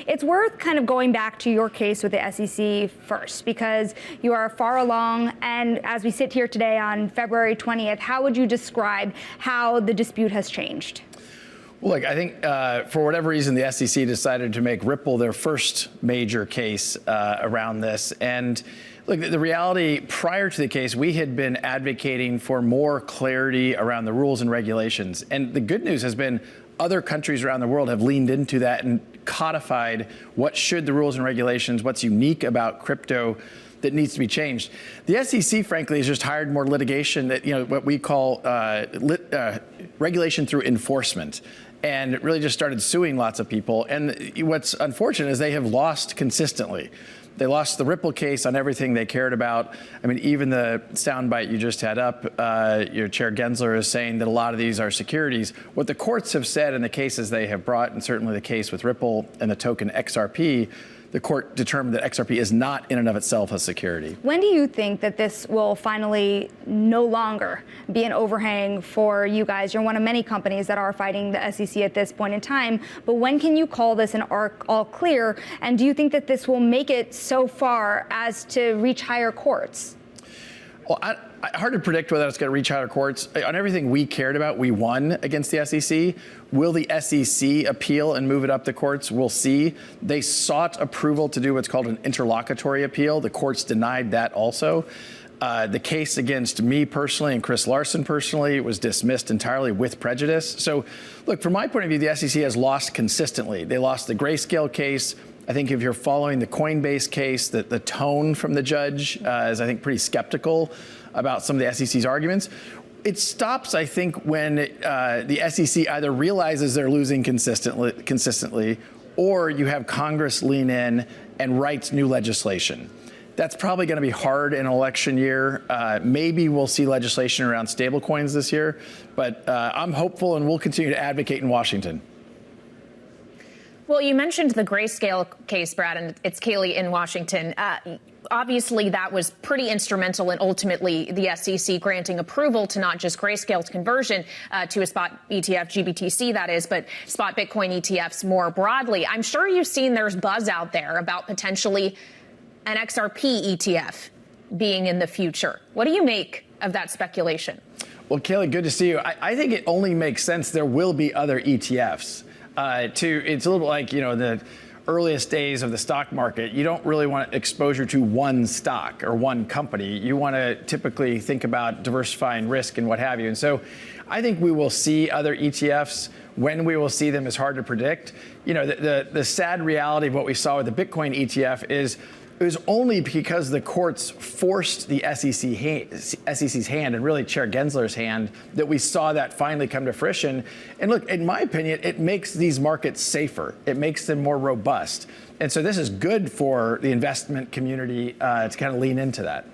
it's worth kind of going back to your case with the SEC first, because you are far along. And as we sit here today on February 20th, how would you describe how the dispute has changed? Well, look, I think for whatever reason, the SEC decided to make Ripple their first major case around this. And look, the reality prior to the case, we had been advocating for more clarity around the rules and regulations. And the good news has been other countries around the world have leaned into that and codified what should the rules and regulations, what's unique about crypto that needs to be changed. The SEC, frankly, has just hired more litigation that, what we call regulation through enforcement, and really just started suing lots of people. And what's unfortunate is they have lost consistently. They lost the Ripple case on everything they cared about. I mean, even the soundbite you just had up, your Chair Gensler is saying that a lot of these are securities. What the courts have said in the cases they have brought, and certainly the case with Ripple and the token XRP, the court determined that XRP is not in and of itself a security. When do you think that this will finally no longer be an overhang for you guys? You're one of many companies that are fighting the SEC at this point in time, but when can you call this an all clear? And do you think that this will make it so far as to reach higher courts? Well, hard to predict whether it's going to reach higher courts. On everything we cared about, we won against the SEC. Will the SEC appeal and move it up the courts? We'll see. They sought approval to do what's called an interlocutory appeal. The courts denied that also. The case against me personally and Chris Larson personally was dismissed entirely with prejudice. So, look, from my point of view, the SEC has lost consistently. They lost the Grayscale case. I think if you're following the Coinbase case, that the tone from the judge is, I think, pretty skeptical about some of the SEC's arguments. It stops, I think, when the SEC either realizes they're losing consistently, or you have Congress lean in and write new legislation. That's probably going to be hard in an election year. Maybe we'll see legislation around stablecoins this year, but I'm hopeful, and we'll continue to advocate in Washington. Well, you mentioned the Grayscale case, Brad, and it's Kaylee in Washington. Obviously, that was pretty instrumental in ultimately the SEC granting approval to not just Grayscale's conversion to a spot ETF, GBTC that is, but spot Bitcoin ETFs more broadly. I'm sure you've seen there's buzz out there about potentially an XRP ETF being in the future. What do you make of that speculation? Well, Kaylee, good to see you. I think it only makes sense there will be other ETFs. It's a little like, the earliest days of the stock market. You don't really want exposure to one stock or one company. You want to typically think about diversifying risk and what have you. And so I think we will see other ETFs. When we will see them is hard to predict. The sad reality of what we saw with the Bitcoin ETF is it was only because the courts forced the SEC's hand, and really Chair Gensler's hand, that we saw that finally come to fruition. And look, in my opinion, it makes these markets safer. It makes them more robust. And so this is good for the investment community to kind of lean into that.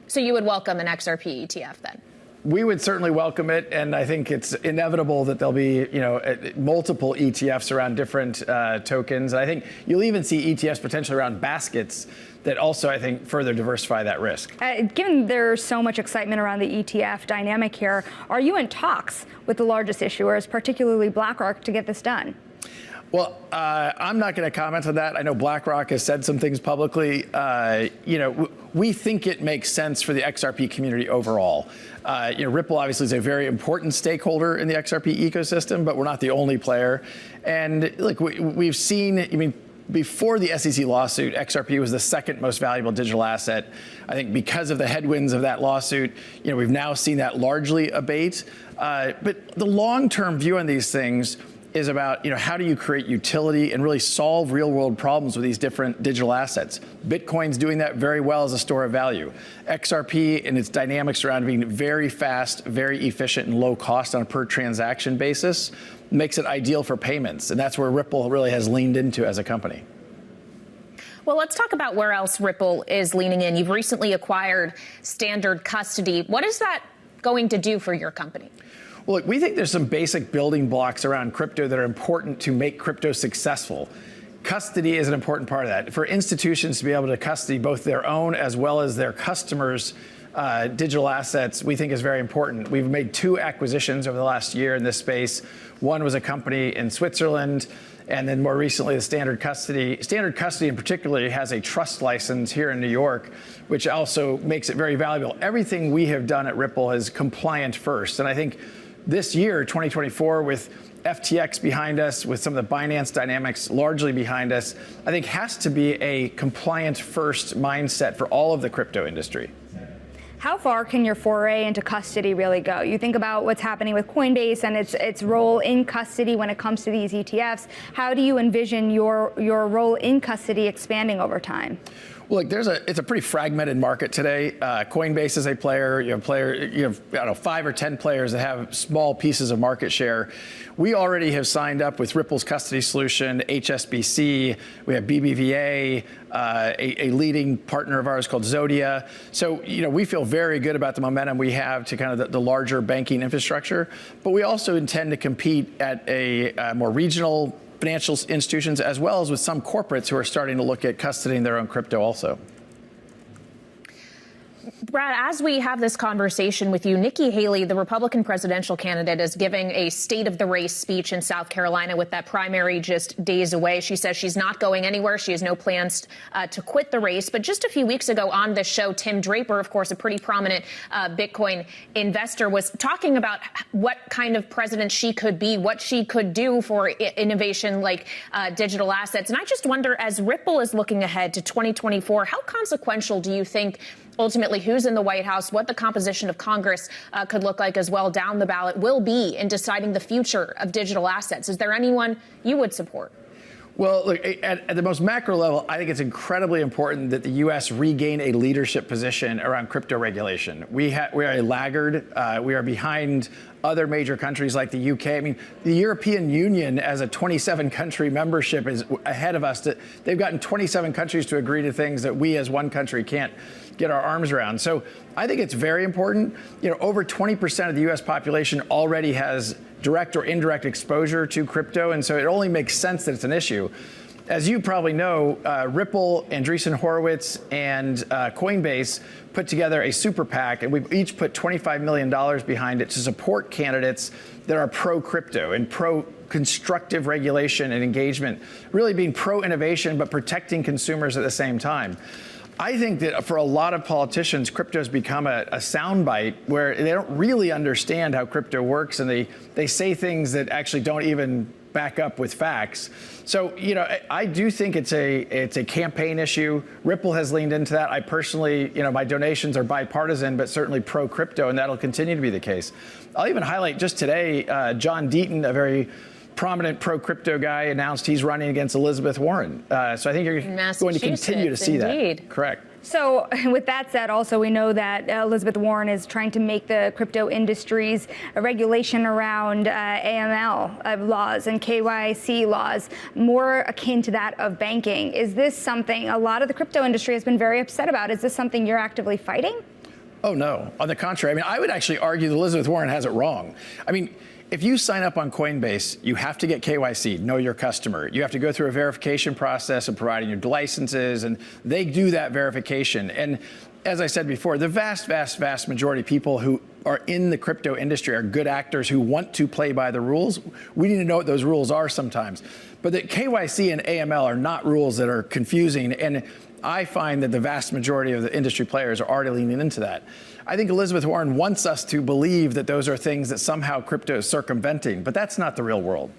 So you would welcome an XRP ETF then? We would certainly welcome it, and I think it's inevitable that there'll be, multiple ETFs around different tokens. And I think you'll even see ETFs potentially around baskets that also, I think, further diversify that risk. Given there's so much excitement around the ETF dynamic here, are you in talks with the largest issuers, particularly BlackRock, to get this done? Well, I'm not going to comment on that. I know BlackRock has said some things publicly. We think it makes sense for the XRP community overall. Ripple obviously is a very important stakeholder in the XRP ecosystem, but we're not the only player. And look, we've seen, before the SEC lawsuit, XRP was the second most valuable digital asset. I think because of the headwinds of that lawsuit, we've now seen that largely abate. But the long-term view on these things is about, how do you create utility and really solve real-world problems with these different digital assets? Bitcoin's doing that very well as a store of value. XRP and its dynamics around being very fast, very efficient, and low cost on a per transaction basis makes it ideal for payments. And that's where Ripple really has leaned into as a company. Well, let's talk about where else Ripple is leaning in. You've recently acquired Standard Custody. What is that going to do for your company? Well, look, we think there's some basic building blocks around crypto that are important to make crypto successful. Custody is an important part of that. For institutions to be able to custody both their own as well as their customers' digital assets, we think is very important. We've made 2 acquisitions over the last year in this space. One was a company in Switzerland, and then more recently, the Standard Custody. Standard Custody in particular has a trust license here in New York, which also makes it very valuable. Everything we have done at Ripple is compliant first. And I think this year, 2024, with FTX behind us, with some of the Binance dynamics largely behind us, I think has to be a compliant first mindset for all of the crypto industry. How far can your foray into custody really go? You think about what's happening with Coinbase and its role in custody when it comes to these ETFs. How do you envision your role in custody expanding over time? Well, look, it's a pretty fragmented market today. Coinbase is a player. You have I don't know, 5 or 10 players that have small pieces of market share. We already have signed up with Ripple's custody solution, HSBC. We have BBVA, a leading partner of ours called Zodia. So, we feel very good about the momentum we have to kind of the larger banking infrastructure. But we also intend to compete at a more regional financial institutions, as well as with some corporates who are starting to look at custodying their own crypto also. Brad, as we have this conversation with you, Nikki Haley, the Republican presidential candidate, is giving a state of the race speech in South Carolina with that primary just days away. She says she's not going anywhere. She has no plans to quit the race. But just a few weeks ago on this show, Tim Draper, of course, a pretty prominent Bitcoin investor, was talking about what kind of president she could be, what she could do for innovation like digital assets. And I just wonder, as Ripple is looking ahead to 2024, how consequential do you think ultimately who's in the White House, what the composition of Congress could look like as well down the ballot will be in deciding the future of digital assets? Is there anyone you would support? Well, look, at the most macro level, I think it's incredibly important that the U.S. regain a leadership position around crypto regulation. We are a laggard. We are behind other major countries like the U.K. I mean, the European Union as a 27-country membership is ahead of us. They've gotten 27 countries to agree to things that we as one country can't get our arms around. So I think it's very important. Over 20% of the U.S. population already has direct or indirect exposure to crypto, and so it only makes sense that it's an issue. As you probably know, Ripple, Andreessen Horowitz, and Coinbase put together a super PAC, and we've each put $25 million behind it to support candidates that are pro-crypto and pro-constructive regulation and engagement, really being pro-innovation but protecting consumers at the same time. I think that for a lot of politicians, crypto has become a soundbite where they don't really understand how crypto works, and they say things that actually don't even back up with facts. So, I do think it's a campaign issue. Ripple has leaned into that. I personally, my donations are bipartisan, but certainly pro-crypto, and that'll continue to be the case. I'll even highlight just today, John Deaton, a very prominent pro-crypto guy, announced he's running against Elizabeth Warren. So I think you're going to continue to see that. Correct. So with that said, also, we know that Elizabeth Warren is trying to make the crypto industry's regulation around AML laws and KYC laws more akin to that of banking. Is this something a lot of the crypto industry has been very upset about? Is this something you're actively fighting? Oh, no. On the contrary. I would actually argue that Elizabeth Warren has it wrong. If you sign up on Coinbase, you have to get KYC, know your customer. You have to go through a verification process of providing your licenses, and they do that verification. And as I said before, the vast, vast, vast majority of people who are in the crypto industry are good actors who want to play by the rules. We need to know what those rules are sometimes. But the KYC and AML are not rules that are confusing. And I find that the vast majority of the industry players are already leaning into that. I think Elizabeth Warren wants us to believe that those are things that somehow crypto is circumventing, but that's not the real world.